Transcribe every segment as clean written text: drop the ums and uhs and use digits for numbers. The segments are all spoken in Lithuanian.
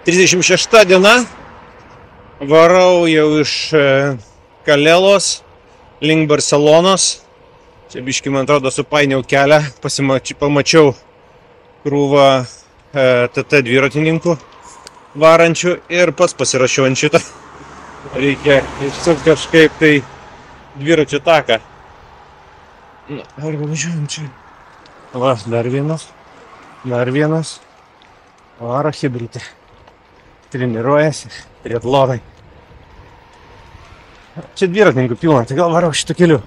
36 diena. Varau jau iš Kalelos link Barcelonos. Čia biškai, man atrodo, supainiau kelią. Pamačiau krūvą TT dviratininkų varančių ir pats pasirašiau ant šitą. Reikia išsukti kažkaip tai dviračių taką. Na, arba važiuojam čia. Va, dar vienas. Dar vienas. Varo hibridė. Treniruojasi. Triatlonai. Čia dviratininkų pilna, tai gal varau šitą keliu.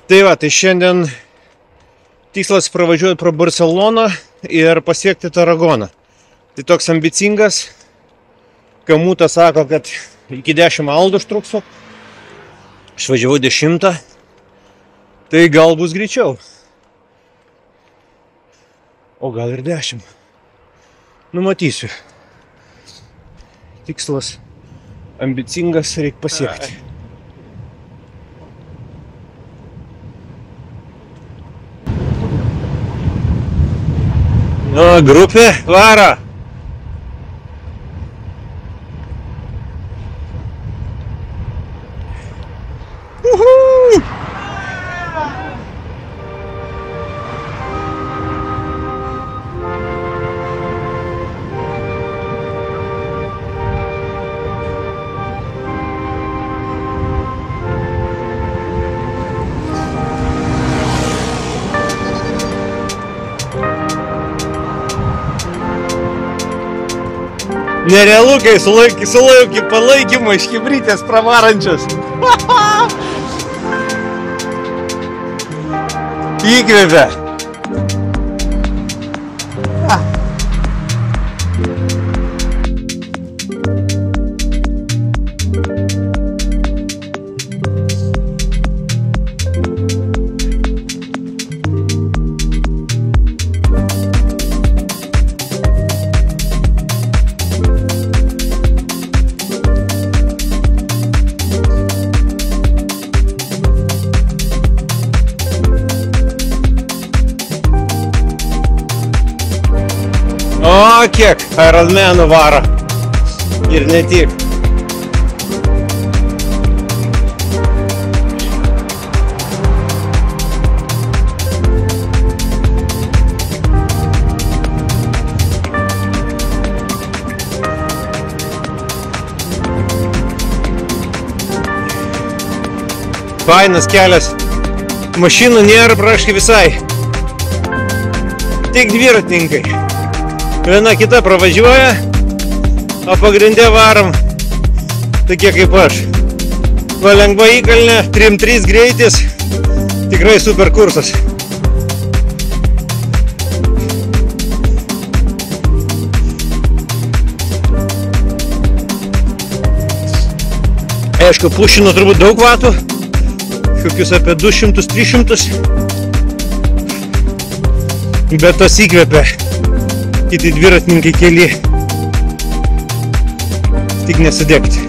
Tai va, tai šiandien tikslas pravažiuoti pro Barceloną ir pasiekti Taragoną. Tai toks ambicingas. Kamutas sako, kad iki 10 valandų užtruksiu. Aš važiavau 10. Tai gal bus greičiau. O gal ir 10. Numatysiu. Tikslas ambicingas, reikia pasiekti. Nu, grupė varo. Nerealu, kai sulauki palaikymo iš hibridės pravarančios. Įkvėpia. O, kiek Ironmanų varo. Ir ne tik. Fainas kelias. Mašinų nėra praškai visai. Tik dviratininkai. Viena kita pravažiuoja, o pagrindė varom tokie kaip aš. Va, lengva įkalnė, 3-3 greitis, tikrai super kursas. Aišku, pušino turbūt daug vatų, kokius apie 200-300, bet tas įkvėpia. Kiti dviratininkai keli. Tik nesidegti.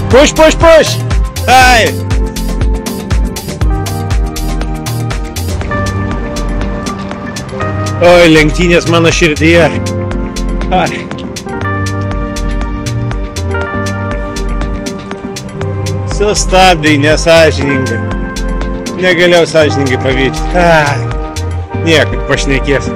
Push, push, push! Ai! Oi, lenktynės mano širdyje. Ai. Sustabdai nesąžiningai. Negalėjau sąžiningai pavyti. Niekaip pašnekės.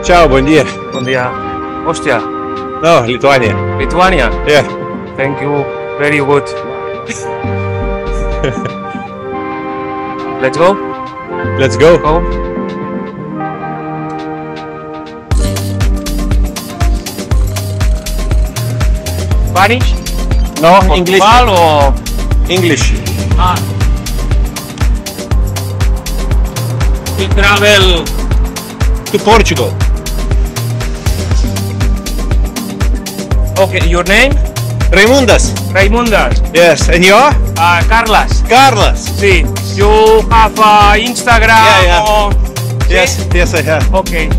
Ciao, buen día. Buen día. Hostia. No, Lituania. Lithuania? Yeah. Thank you. Very good. Let's go. Let's go. Go. Spanish? No, English. Portugal or English. We travel To Portugal. Okay, your name? Raimundas. Raimundas. Yes, and you are? Carlas. Carlos. Sí. You have Instagram? Yeah. Or... Yes, I have. Okay.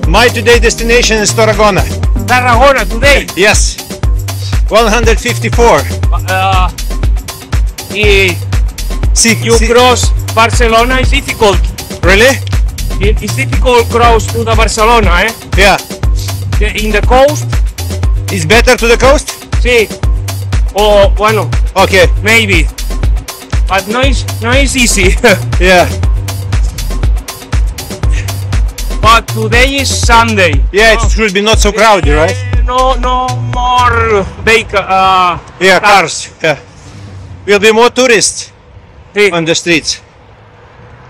My today destination is Tarragona. Tarragona today. Yes. 154. You cross Barcelona is difficult. Really? It's difficult cross to the Barcelona, eh? Yeah. In the coast, It's better to the coast? sí. O bueno, Okay. maybe. But no it's easy. Yeah. But today is Sunday. Yeah, it should be not so crowded, right? No more Yeah, cars. Yeah. Will be more tourists Sí. on the streets.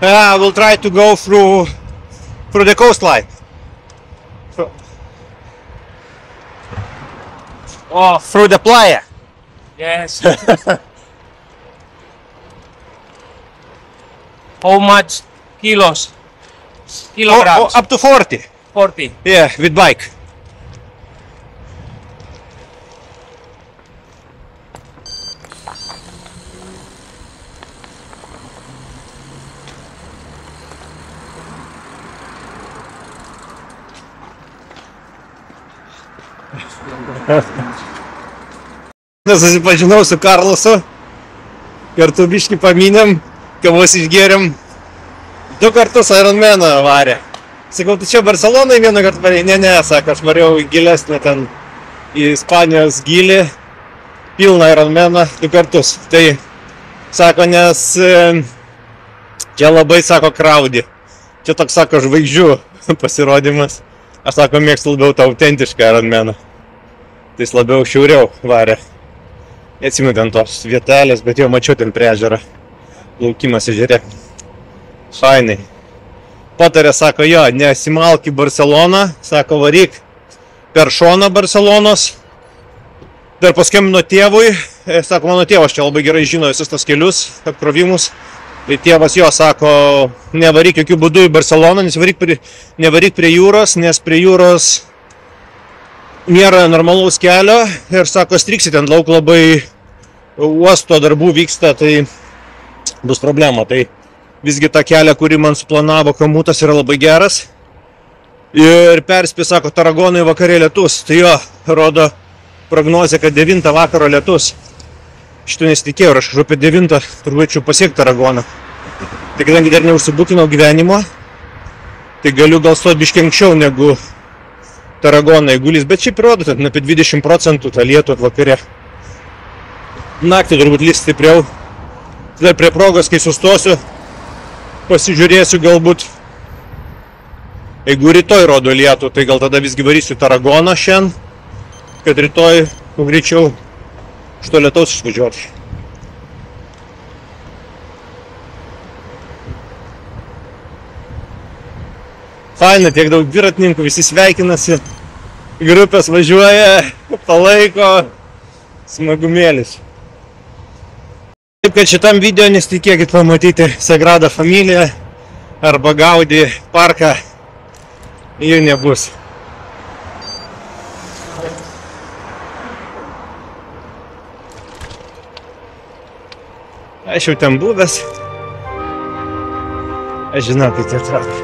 We'll try to go through the coastline. Oh, Through the playa. yes. How much kilos? Kilograms. Up to 40. 40. Yeah, with bike. Susipažinau su Karlosu, kartu biškį paminėm, kavos išgėrėm, 2 kartus Ironmaną varė. Sakau, tu čia Barcelonai vieną kartą varė? Ne, sako, aš varėjau į gilesnę ten, į Ispanijos gilį, pilną Ironmaną 2 kartus. Tai, sako, nes čia labai, sako, kraudi. Čia toks, sako, žvaigždžių pasirodymas. Aš, sako, mėgstu labiau tą autentišką Ironmaną. Tai jis labiau šiauriau varė. Neatsimenu ten tos vietelės, bet jau mačiau ten prie ežerą. Laukimas ežere. Fainai. Patarė, sako, jo, nesimalk į Barceloną, sako, varyk per šoną Barcelonos. Dar paskambino tėvui, sako, mano tėvas čia labai gerai žino visus tos kelius, apkrovimus. Tai tėvas jo sako, nevaryk jokių būdų į Barceloną, nevaryk prie jūros, nes prie jūros nėra normalaus kelio ir, sako, striksi ten daug labai uosto darbų vyksta, tai bus problema. Tai visgi tą kelią, kurį man suplanavo Komutas, yra labai geras. Ir perspė, sako, Tarragonai vakarė lietus. Tai jo, rodo prognozė, kad 9 vakaro lietus. Šitą nesitikėjau ir aš apie 9 turėčiau pasiekti Tarragoną. Tai kadangi dar neužsibukinau gyvenimo, tai galiu gal stoti biškį anksčiau negu Tarragona įgulys, bet šiaip rodo, kad apie 20% tą lietų atvakarė. Naktį turbūt lys stipriau. Dar prie progos, kai sustosiu, pasižiūrėsiu galbūt. Jeigu rytoj rodo lietų, tai gal tada visgi varysiu Tarragoną šiandien, kad rytoj greičiau iš to lietaus išvažiuoti. Faina, tiek daug dviratininkų, visi sveikinasi, grupės važiuoja, palaiko, smagumėlis. Taip, kad šitam video nesitikėkit pamatyti Sagrada Familia arba Gaudi parką, jų nebus. Aš jau ten buvęs, aš žinau, kaip tai atrodo.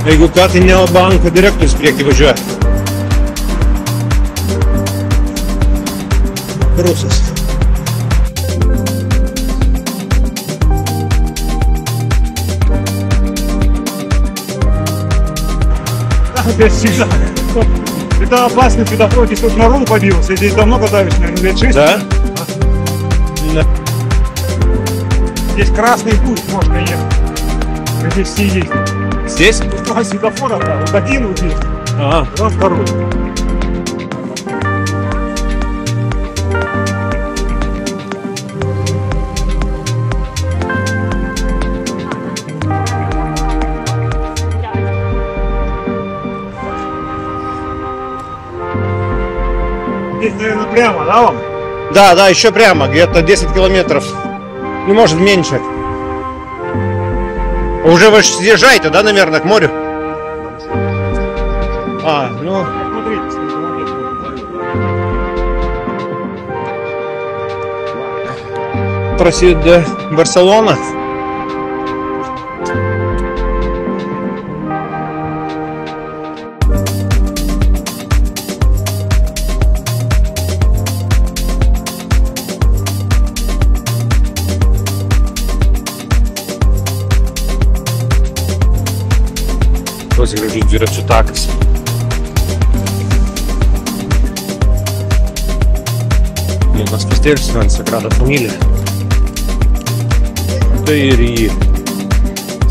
Jeigu ką, tai Neo banko direktorius priekį važiuoja. Rusas. Это опасный светофор, здесь тут на руль побился. Здесь давно катаюсь, наверное, лет 6. Да? Да. Здесь красный путь, можно ехать. Здесь все ездят. Здесь? Два светофора, да. Вот один вот здесь, Ага. а второй. Здесь, наверное, прямо, да, вам? Да, да, еще прямо, где-то 10 километров. Ну, может, меньше. Уже вы съезжаете, да, наверное, к морю? А, ну... Смотрите. Просит до Барселона. Toks gražus dviračių takas. Vienas pastėlis man Sagrada Familia. Tai ir jį.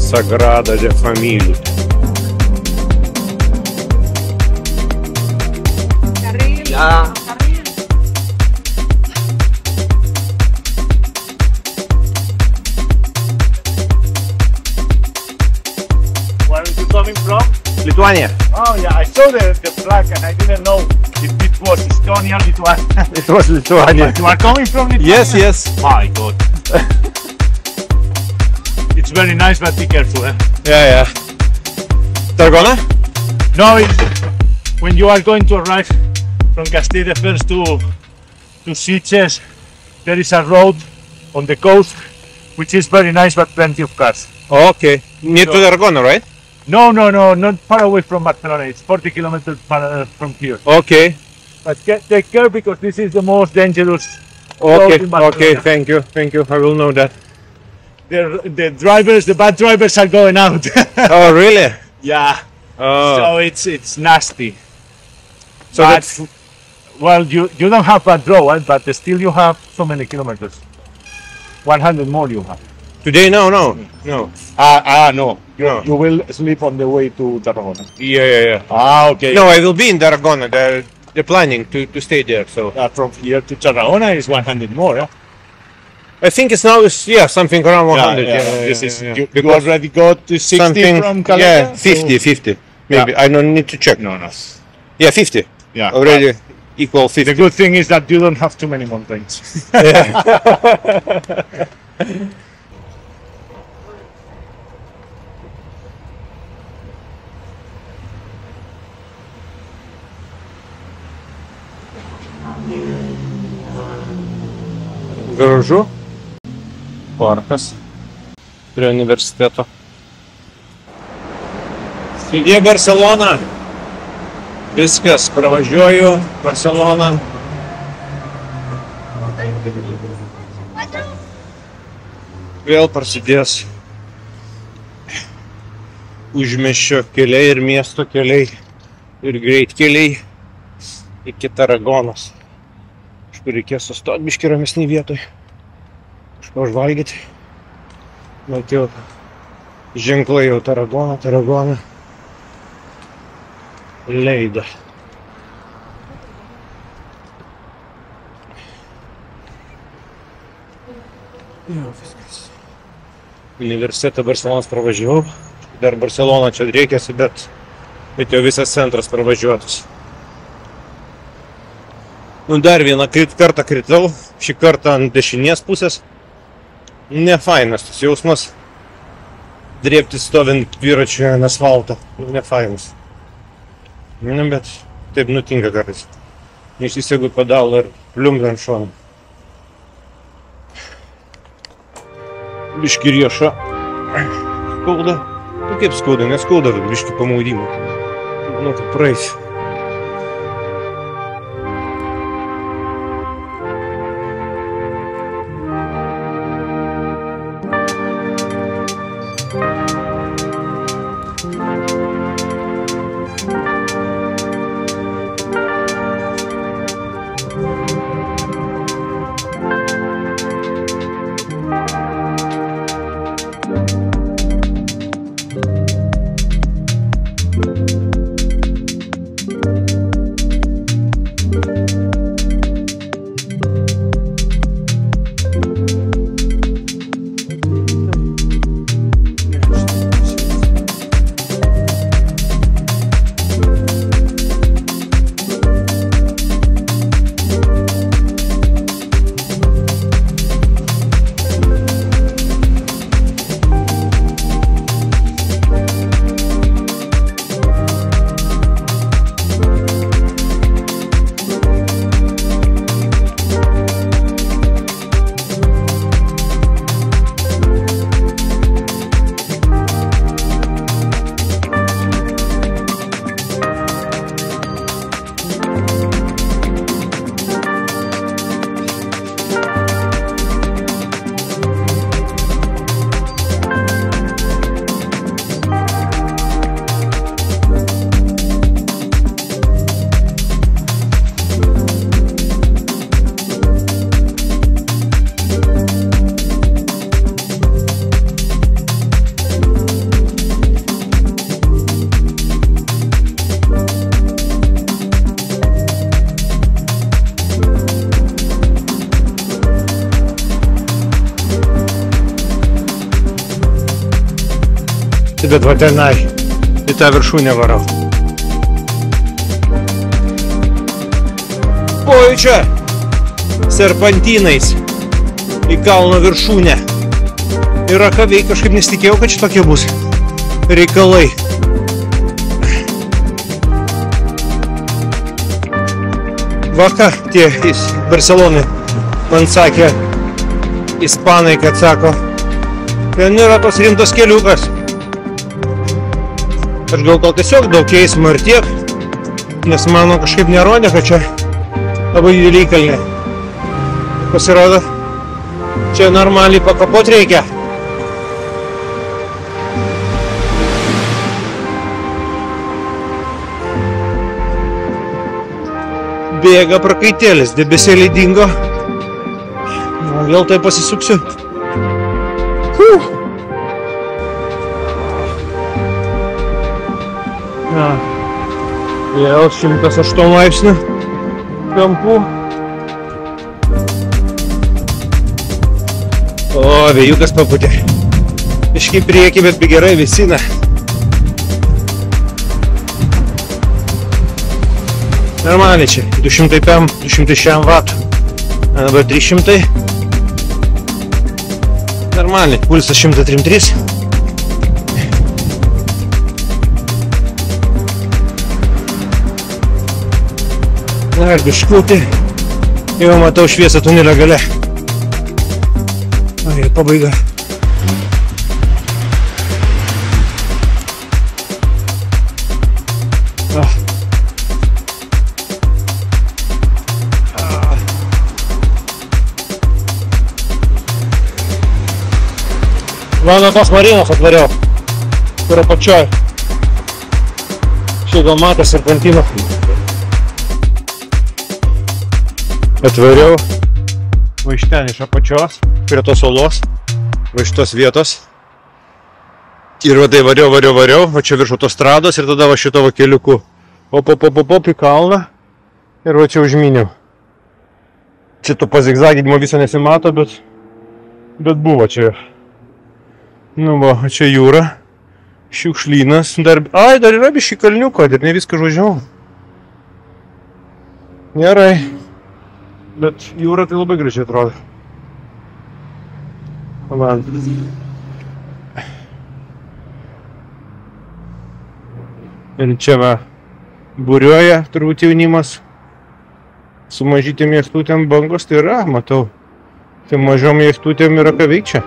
Sagrada de Familia. Ja. Where are you coming from? Lithuania. Oh yeah, I saw the flag and I didn't know if it was Estonia or Lithuania. It was Lithuania. You are coming from Lithuania? Yes, yes. My God. It's very nice, but be careful. Eh? Yeah. Tarragona? No, when you are going to arrive from Castelldefels to Sitges, there is a road on the coast, which is very nice, but plenty of cars. Okay. Near to Tarragona, right? No, not far away from Barcelona. It's 40 kilometers from here. Okay. But take care because this is the most dangerous road Okay, in Barcelona. okay, thank you. I will know that. The bad drivers are going out. Oh, really? Yeah. Oh. So it's nasty. So But, that's... well, you don't have bad road, but still you have so many kilometers. 100 more you have. Today, no. No. No. You will sleep on the way to Tarragona. Yeah. Ah, okay. No, I will be in Tarragona. They're planning to stay there, so... From here to Tarragona is 100 more, yeah? I think it's now, something around 100. This is, yeah. You Because already got to 60 something, from Calabria? 50. Maybe, Yeah. I don't need to check. No. Yeah, 50. Yeah. Already equal 50. The good thing is that you don't have too many mountains. Gražu. Parkas prie universiteto. Sveiki, Barcelona. Viskas, pravažiuoju Barceloną. Vėl prasidės užmiesčio keliai ir miesto keliai ir greitkeliai iki Tarragonos. Kažkur reikės sustoti biškį ramesnį vietoj. Kažko užvalgyti. Matėjau ženklai jau Tarragona. Leida. Jau viskas. Universitetą Barcelonos pravažiavau. Dar Barcelona čia driekiasi, bet jau visas centras pravažiuotas. Nu, dar vieną kartą kritau, šį kartą ant dešinės pusės. Nefainas tas jausmas. Drėbti stovint dviračiu ant asfalto. Nefainas. Nu, bet taip nutinka kartais. Neišsisegu pedalą ir pliumpt ant šono. Biškį riešą. Skauda. Nu kaip skauda, neskauda, bet biškį pamaudimų. Manau, kad praeis. Bet va tenai, į tą viršūnę varau. Pojūčia serpantynais į kalno viršūnę. Yra ką veikti, kažkaip nesitikėjau, kad šitokie bus reikalai. Vaka, tie iš Barcelonai man sakė, ispanai, kad sako, ten yra tos rimtos keliukas. Aš gal to tiesiog daug eismo ir tiek, nes mano kažkaip nerodė, kad čia labai dideliai kalnė. Pasirodo, čia normaliai pakapot reikia. Bėga prakaitėlis, debesėliai dingo. Vėl tai pasisuksiu. Vėl 108 laipsnių kampų. O, vėjukas paputė. Iškai priekį, bet gerai vėsina. Normaliai čia, 200 vatų. Dabar 300. Normaliai, pulsas 103. Na ir biškutį, jau matau šviesą tunelio gale. O, ir pabaiga. Mano tos marinos atvariau, kur apačioj. Čia gal matas serpantino. Atvariau va iš ten, iš apačios, prie tos olos, va iš tos vietos. Ir va tai variau, va čia virš autostrados ir tada va šito va keliuku. Op į kalną ir va čia užminiau. Čia to pozigzaginimo viso nesimato, bet buvo čia. Nu va, čia jūra, šiukšlynas, dar yra biškį kalniuko, ir ne viską žvažiavau. Gerai. Bet jūra tai labai gražiai atrodo. Man. Ir čia va būriuoja turbūt jaunimas su mažytėm miestutėm bangos, tai yra, matau. Tai mažom miestutėm yra ką veikti čia.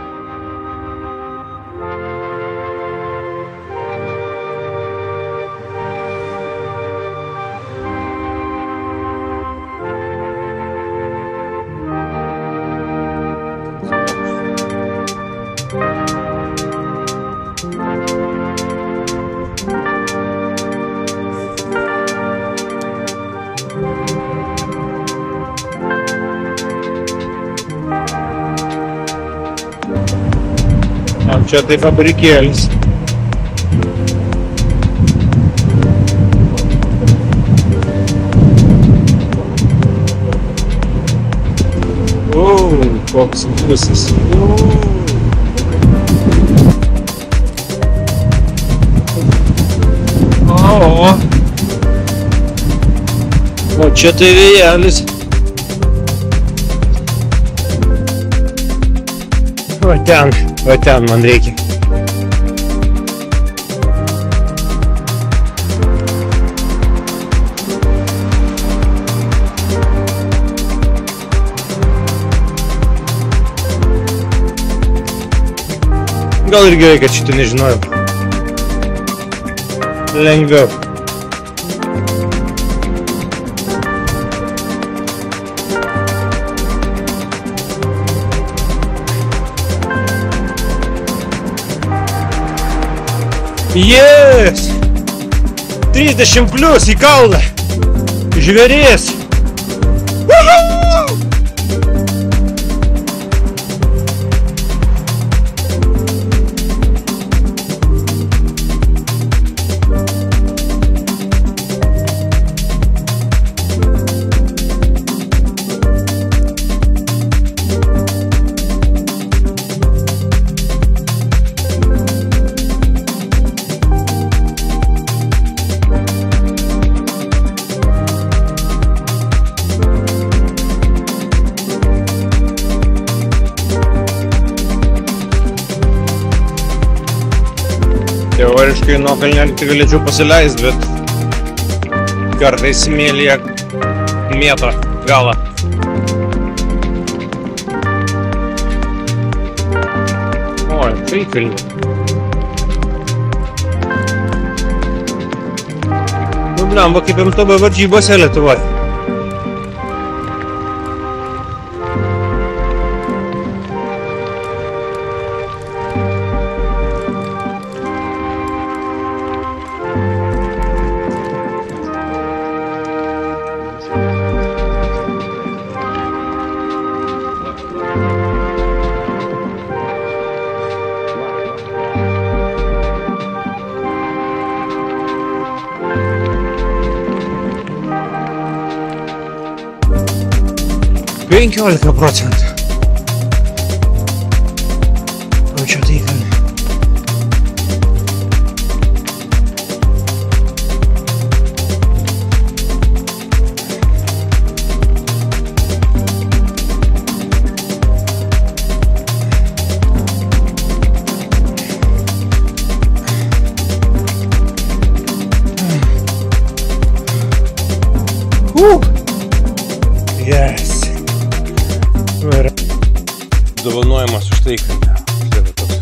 čia tai fabrikėlis. Koks būsis. O čia tai vėjelis. Va ten man reikia. Gal ir gerai, kad šitą nežinojau. Lengviau. Yes! 30 plius į kalną. Žvėrės. Teoriškai nuo kalnelį tai galėčiau pasileist, bet kartais smėlyje mėto galą. Oi, čia į kalnį. Nu, blemba, kaip MTB varžybose Lietuvoje. %15. O čia tai kalnė. Yes. Dovanojimas už tai, kad tai va toks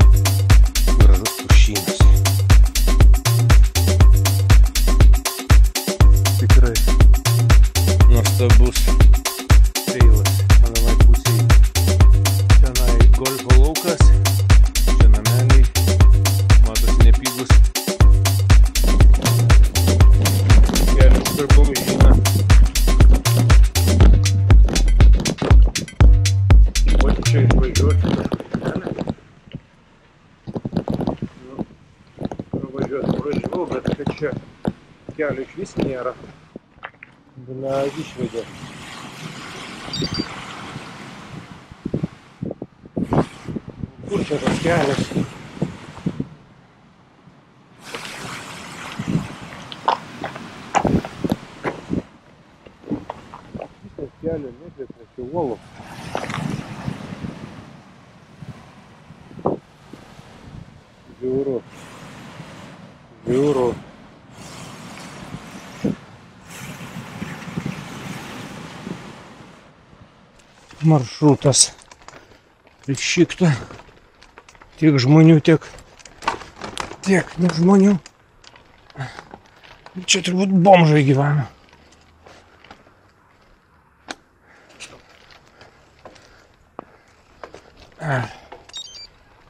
gražus pušynas. Tikrai nuostabus treilas. Anai pusėje tenai golfo laukas, čia nameliai, matosi nepygus. Kelias per pavaižyną. Čia išvažiuoti pravažiavau, bet kad čia kelio išvis nėra. Gal išvedė. Kur čia tas kelias? Visas kelio nekvėpė, čia uolų. Žiūrų. Maršrutas. Šikta. Tiek žmonių, tiek ne žmonių. Čia turbūt bomžai gyvena.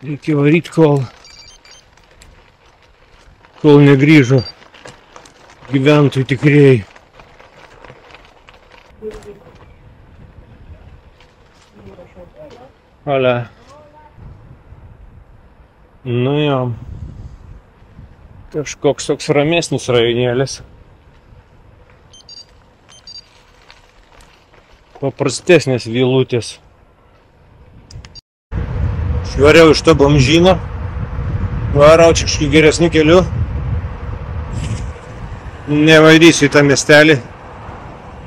Reikia varyti, kol negrįžo gyventojai tikrieji. Hola. Nu jo. Kažkoks toks ramesnis rajonėlis. Paprastesnės vilutės. Švariau iš to bomžyno. Varau čia kažkį geresnių kelių. Nevaidysiu į tą miestelį.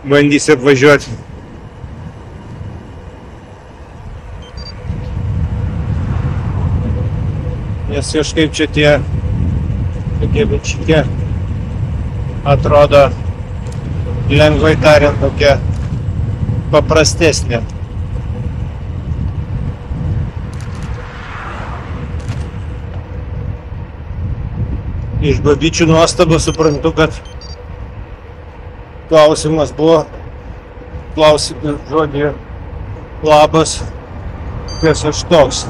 Bandysiu apvažiuoti. Nes kažkaip čia tie tokie bičikie atrodo, lengvai tariant, tokie paprastesnė. Iš babyčių nuostabą suprantu, kad klausimas buvo, žodį labas, kas aš toks.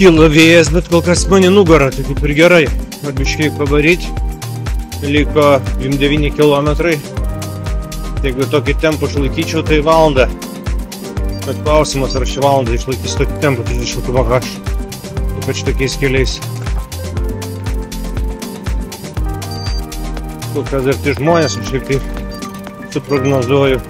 Kilo vėjas, bet kol kas mane nugarą, tai kaip ir gerai. Atbiškiai pavaryti. Liko 29 kilometrai. Jeigu tokį tempą išlaikyčiau, tai valandą. Bet klausimas, ar šį valandą išlaikys tokį tempą 30 km/h. Ypač tokiais keliais. Kol kas dar tai žmonės, aš šiek tiek suprognozuoju.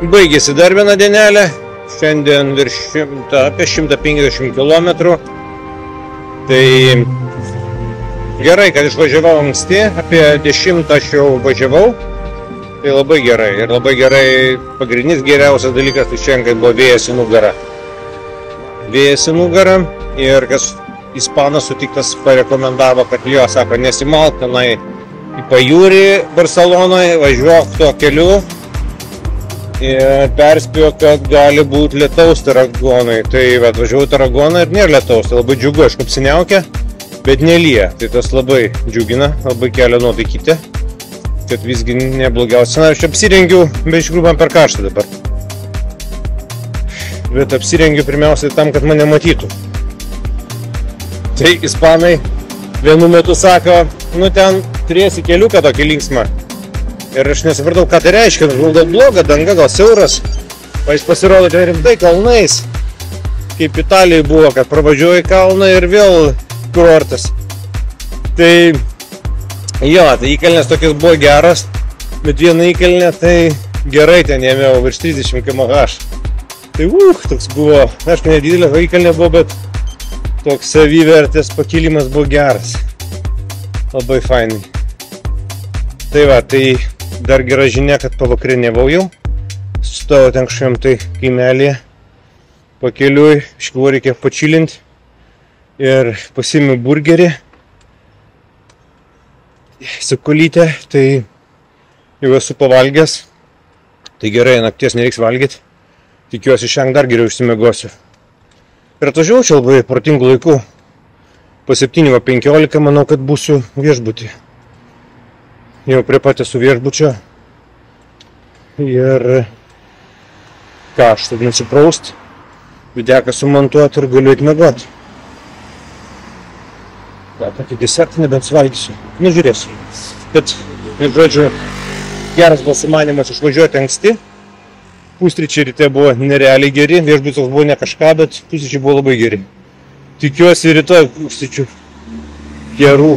Baigėsi dar vieną dienelę, šiandien apie 150 km. Tai gerai, kad išvažiavau anksti, apie 10 aš jau važiavau. Tai labai gerai. Ir labai gerai, pagrindinis geriausias dalykas, tai šiandien, kad buvo vėjas į nugarą. Vėjas į nugarą ir kas ispanas sutiktas parekomendavo, kad jo, sako, nesimalk tenai į pajūrį Barcelonoje, važiuok tuo keliu. Ir perspėjo, kad gali būti lietaus Taragonai. Tai atvažiavau Taragoną ir nėra lietaus. Tai labai džiugu, aš apsiniaukę, bet nelyja. Tai tas labai džiugina, labai kelia nuotaikyti. Kad visgi neblogiausia. Na, aš apsirengiau, bet iš tikrųjų man per karštą dabar. Bet apsirengiau pirmiausiai tam, kad mane matytų. Tai ispanai vienu metu sako, nu ten turėsi keliuką tokį linksmą. Ir aš nesupratau, ką tai reiškia, gal bloga danga, gal siauras. O jis pasirodo ten rimtai kalnais. Kaip Italijai buvo, kad pravažiuoji kalną ir vėl kurortas. Tai jo, tai įkalnės tokias buvo geras, bet viena įkalnė tai gerai ten ėmiau virš 30 km/h. Tai toks buvo, aišku, nedidelė vaikalnė buvo, bet toks savivertės pakilimas buvo geras. Labai fainai. Tai va, tai dar gera žinia, kad pavakrinėvau jau. Sustojau ten kažkokiam tai kaimelėje. Pakeliui, iš tikrųjų reikia pačilinti. Ir pasiėmiau burgerį. Su kolyte, tai jau esu pavalgęs. Tai gerai, nakties nereiks valgyti. Tikiuosi, šiandien dar geriau išsimiegosiu. Ir atvažiavau čia labai protingų laikų. Po 7:15 manau, kad būsiu viešbutį. Jau prie pat esu viešbučio. Ir ką, aš tad nesipraust. Videką sumontuoti ir galiu atmiegoti. Gal tokį desertą nebent suvalgysiu. Nu, žiūrėsiu. Bet, žodžiu, geras buvo sumanymas išvažiuoti anksti. Pusryčiai ryte buvo nerealiai geri, viešbutis buvo ne kažką, bet pusryčiai buvo labai geri. Tikiuosi rytoj pusryčių gerų.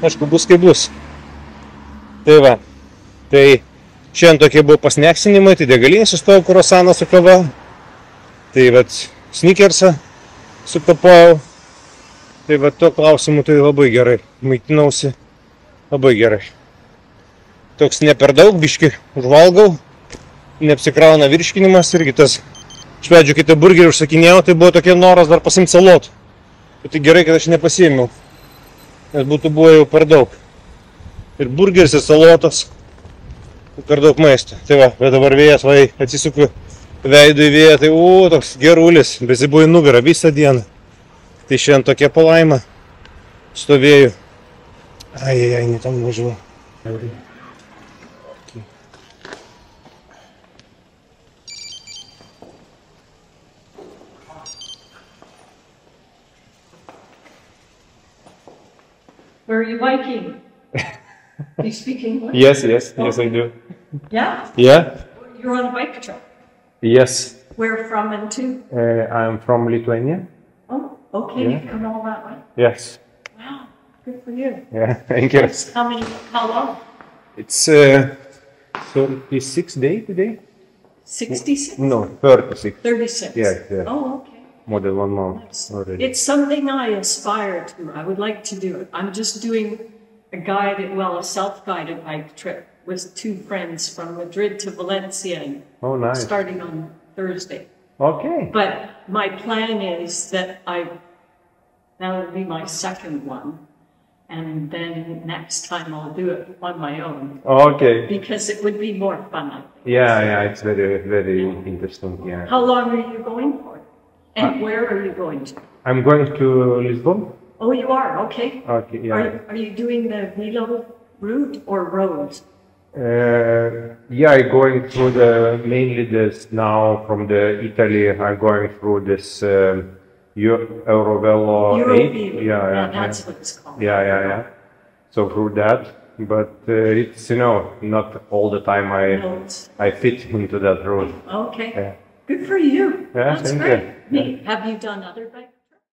Aišku, bus kaip bus. Tai va, tai šiandien tokie buvo pasneksinimai, tai degalinė sustojau kruasaną su kava. Tai va, snickersą sukapojau. Tai va, tuo klausimu tai labai gerai. Maitinausi labai gerai. Toks ne per daug, biški užvalgau. Neapsikrauna virškinimas irgi tas. Iš pradžių, kai tą burgerį užsakinėjau, tai buvo tokie noras dar pasiimti salotų. Bet tai gerai, kad aš nepasiėmiau. Nes būtų buvo jau per daug. Ir burgeris, ir salotos. Per daug maisto. Tai va, bet dabar vėjas, va, atsisukiu veidu į vėją, tai toks gerulis. Besibuoju nugarą visą dieną. Tai šiandien tokia palaima. Stovėjau. Ai, ne tam važiuoju. Where are you biking? Do you speak English? Yes, I do. Yeah? Yeah? You're on a bike trip. Yes. Where from and to? I'm from Lithuania. Oh, okay. Yeah. You've come all that way. Yes. Wow, good for you. Yeah, thank you. How long? It's 36 days today? 66? No, 36. 36? Yeah. Oh, okay. More than 1 month Nice. already. It's something I aspire to. I would like to do it. I'm just doing a self-guided bike trip with 2 friends from Madrid to Valencia, Oh, nice. starting on Thursday. Okay. But my plan is that that'll be my second one. And then next time I'll do it on my own. Okay. Because it would be more fun, I think. Yeah, it's very, very interesting. Yeah. How long are you going for? And where are you going to? I'm going to Lisbon. Oh, you are? Okay. Okay, yeah. Are you doing the Velo route or road? Yeah, I'm going through mainly this now from the Italy. I'm going through this Eurovelo 8. Yeah, that's what it's called. Yeah. So through that, but it's not all the time I fit into that route. Okay. Yeah. Good for you. Yeah, That's thank great. you. Neat. Have you done other bike